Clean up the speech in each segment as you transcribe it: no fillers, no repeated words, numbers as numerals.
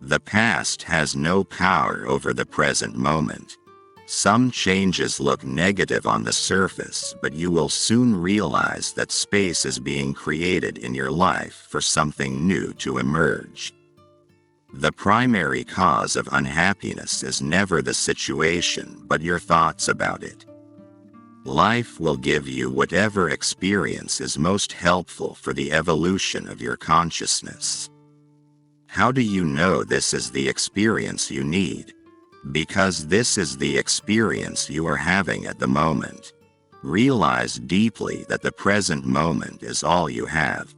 The past has no power over the present moment. Some changes look negative on the surface, but you will soon realize that space is being created in your life for something new to emerge. The primary cause of unhappiness is never the situation, but your thoughts about it. Life will give you whatever experience is most helpful for the evolution of your consciousness. How do you know this is the experience you need? Because this is the experience you are having at the moment. Realize deeply that the present moment is all you have.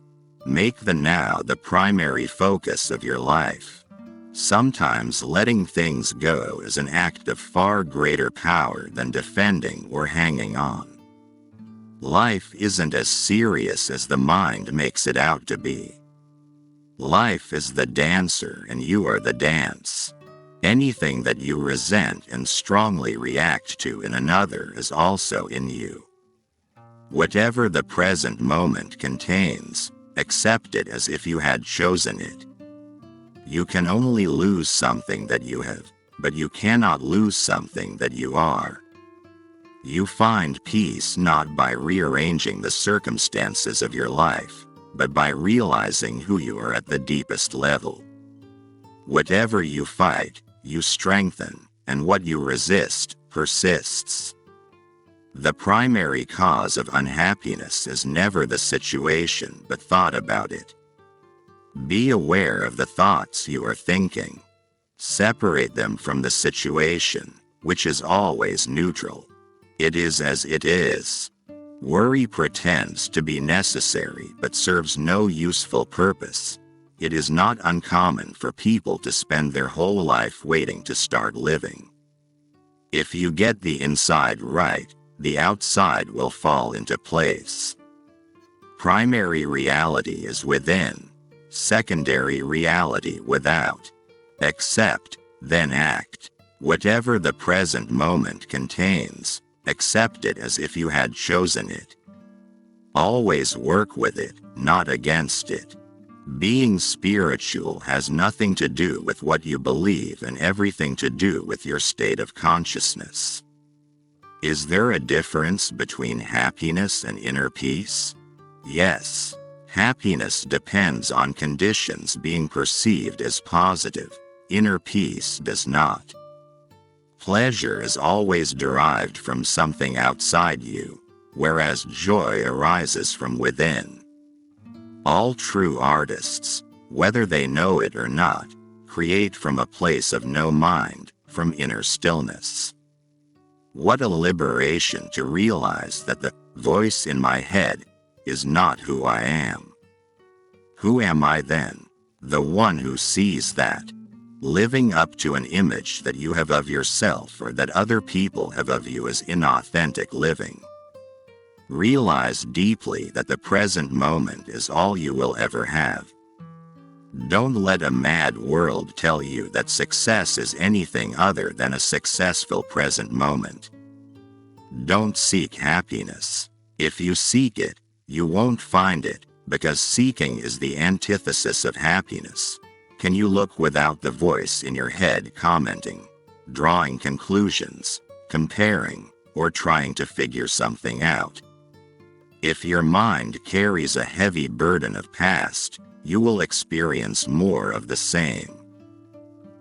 Make the now the primary focus of your life. Sometimes letting things go is an act of far greater power than defending or hanging on. Life isn't as serious as the mind makes it out to be. Life is the dancer and you are the dance. Anything that you resent and strongly react to in another is also in you. Whatever the present moment contains, accept it as if you had chosen it. You can only lose something that you have, but you cannot lose something that you are. You find peace not by rearranging the circumstances of your life, but by realizing who you are at the deepest level. Whatever you fight, you strengthen, and what you resist, persists. The primary cause of unhappiness is never the situation, but thought about it. Be aware of the thoughts you are thinking. Separate them from the situation, which is always neutral. It is as it is. Worry pretends to be necessary but serves no useful purpose. It is not uncommon for people to spend their whole life waiting to start living. If you get the inside right, the outside will fall into place. Primary reality is within, secondary reality without. Accept, then act. Whatever the present moment contains, accept it as if you had chosen it. Always work with it, not against it. Being spiritual has nothing to do with what you believe and everything to do with your state of consciousness. Is there a difference between happiness and inner peace? Yes. Happiness depends on conditions being perceived as positive. Inner peace does not. Pleasure is always derived from something outside you, whereas joy arises from within. All true artists, whether they know it or not, create from a place of no mind, from inner stillness. What a liberation to realize that the voice in my head is not who I am. Who am I then? The one who sees that. Living up to an image that you have of yourself or that other people have of you is inauthentic living. Realize deeply that the present moment is all you will ever have. Don't let a mad world tell you that success is anything other than a successful present moment. Don't seek happiness. If you seek it, you won't find it, because seeking is the antithesis of happiness. Can you look without the voice in your head commenting, drawing conclusions, comparing, or trying to figure something out? If your mind carries a heavy burden of past, you will experience more of the same.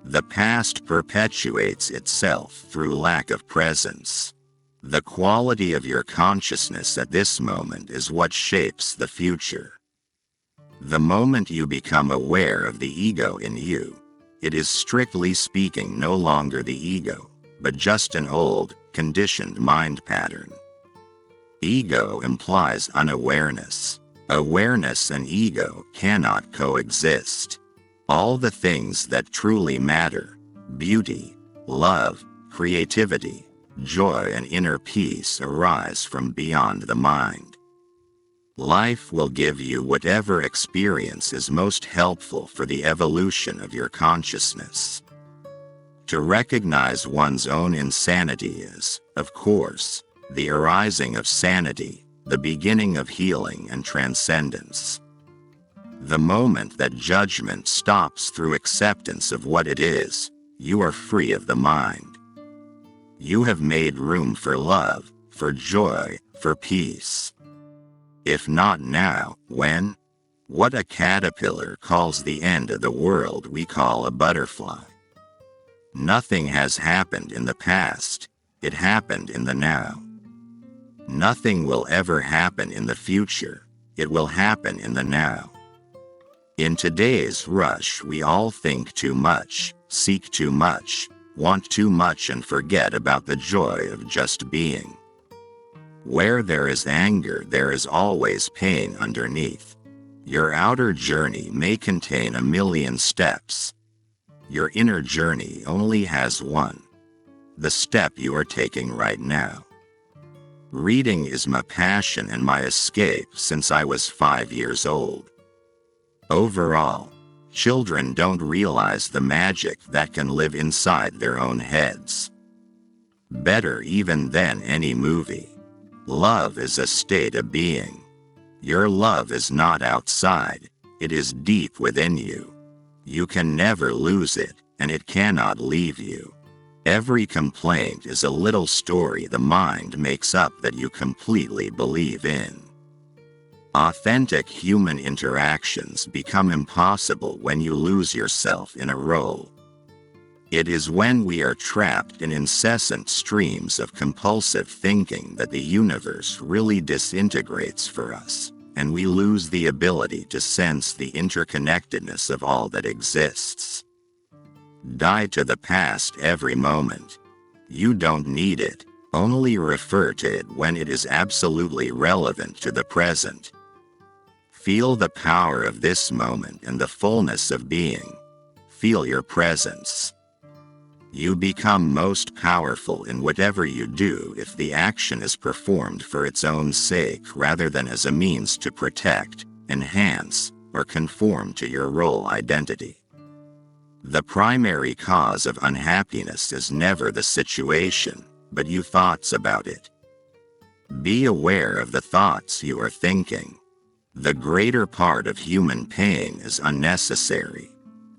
The past perpetuates itself through lack of presence. The quality of your consciousness at this moment is what shapes the future. The moment you become aware of the ego in you, it is strictly speaking no longer the ego, but just an old, conditioned mind pattern. Ego implies unawareness. Awareness and ego cannot coexist. All the things that truly matter, beauty, love, creativity, joy and inner peace arise from beyond the mind. Life will give you whatever experience is most helpful for the evolution of your consciousness. To recognize one's own insanity is, of course, the arising of sanity, the beginning of healing and transcendence. The moment that judgment stops through acceptance of what it is, you are free of the mind. You have made room for love, for joy, for peace. If not now, when? What a caterpillar calls the end of the world we call a butterfly. Nothing has happened in the past, it happened in the now. Nothing will ever happen in the future, it will happen in the now. In today's rush, we all think too much, seek too much, want too much, and forget about the joy of just being. Where there is anger, there is always pain underneath. Your outer journey may contain 1,000,000 steps. Your inner journey only has one. The step you are taking right now. Reading is my passion and my escape since I was 5 years old. Overall, children don't realize the magic that can live inside their own heads. Better even than any movie. Love is a state of being. Your love is not outside, it is deep within you. You can never lose it, and it cannot leave you. Every complaint is a little story the mind makes up that you completely believe in. Authentic human interactions become impossible when you lose yourself in a role. It is when we are trapped in incessant streams of compulsive thinking that the universe really disintegrates for us, and we lose the ability to sense the interconnectedness of all that exists. Die to the past every moment. You don't need it, only refer to it when it is absolutely relevant to the present. Feel the power of this moment and the fullness of being. Feel your presence. You become most powerful in whatever you do if the action is performed for its own sake rather than as a means to protect, enhance, or conform to your role identity. The primary cause of unhappiness is never the situation, but your thoughts about it. Be aware of the thoughts you are thinking. The greater part of human pain is unnecessary.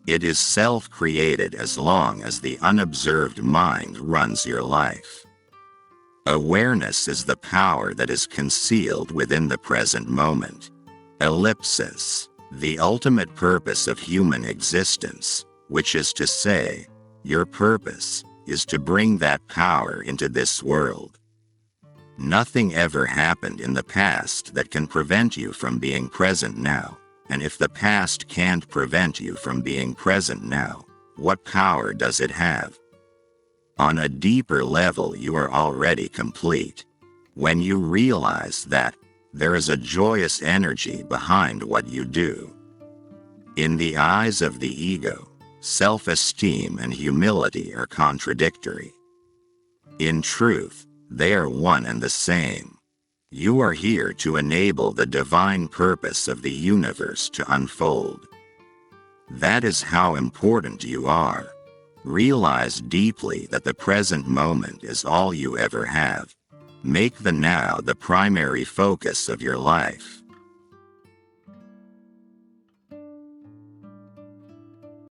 It is self-created as long as the unobserved mind runs your life. Awareness is the power that is concealed within the present moment. Ellipsis, the ultimate purpose of human existence, which is to say, your purpose, is to bring that power into this world. Nothing ever happened in the past that can prevent you from being present now. And if the past can't prevent you from being present now, what power does it have? On a deeper level, you are already complete. When you realize that, there is a joyous energy behind what you do. In the eyes of the ego, self-esteem and humility are contradictory. In truth, they are one and the same. You are here to enable the divine purpose of the universe to unfold. That is how important you are. Realize deeply that the present moment is all you ever have. Make the now the primary focus of your life.